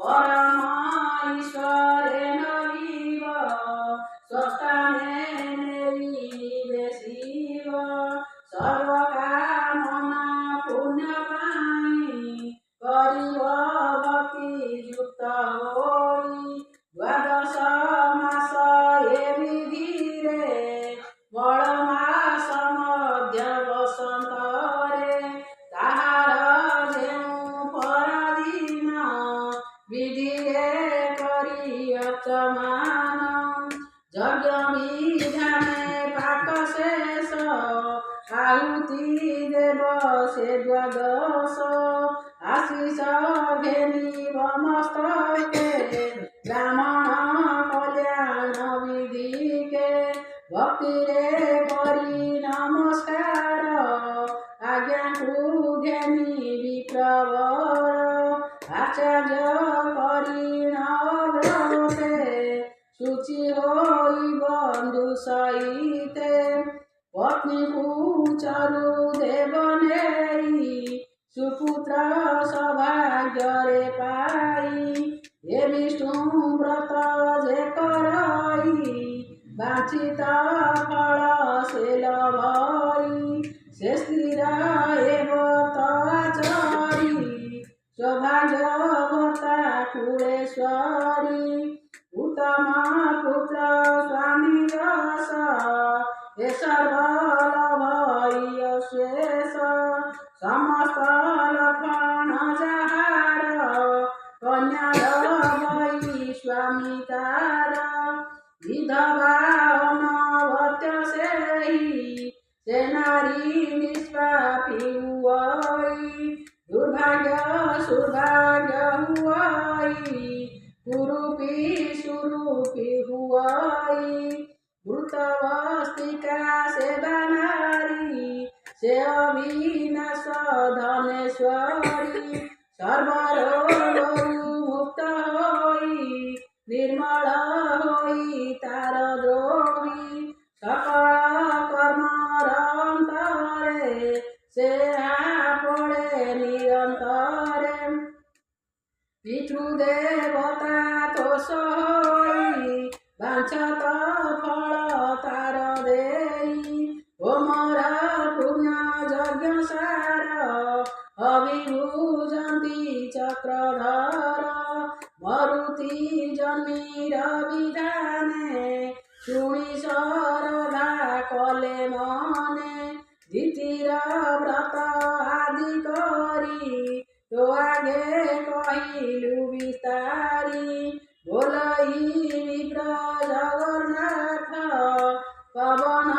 परम ईश्वरेण विव स्वस्थाने निवेशिव सर्वकामना पुण्य पाई करिव भक्ति युक्त होई द्वादश मास ए विधिरे बड़ मास मध्य बसंत रे ताहार जेउ परदिन विधिरे करी अचमान यज्ञ विधाने पाक शेष आहुति देव से द्वादश आशीष घेनी मस्तके ब्राह्मण कल्याण विधि के भक्ति रे करी नमस्कार आज्ञा को घेनी विप्रवर आचार्य करी नव्रते शुचि होई बंधु सहिते पत्नी को चरु देव नेई सुपुत्र सौभाग्य रे पाई हे विष्णु व्रत जे करई वांछित फल से लभई से स्थिर एव तचरी सौभाग्यवता कुलेश्वरी उत्तम पुत्र स्वामी रस हे सर्वलभय शेष समस्त लक्षण जहार कन्या भई स्वामी तार विधवा अनवत्य से नारी निष्पापी हुई दुर्भाग्य सुभाग्य हुई कुरूपी सुरूपी हुई मृतवस्तिका सेवा नारी से अविनाश धनेश्वरी सर्वरोगरु मुक्त होई निर्मल होई तार द्रोही सकल कर्मर अंतरे से पड़े निरंतरे पितृदेवता तोष होई वांछत फल तार देई होमर पुण्य यज्ञ सार अभिभूजन्ति चक्रधर मरुति जन्मीर विधाने शुणी शरदा कले मने धीतिर व्रत आदि करी तो आगे कहिलु विस्तारी बोलई विप्र जगन्नाथ पवन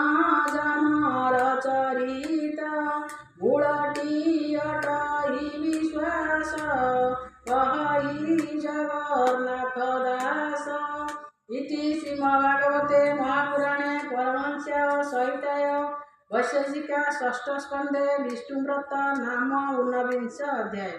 जनर चरित मूलटी अटहि विश्वास कहई जगन्नाथ दास इति श्रीमद्भागवते महापुराणे परमहंस्यां संहितायां वैशेषिका षष्ठ स्कन्धे विष्णुव्रत नाम ऊनविंश अध्याय।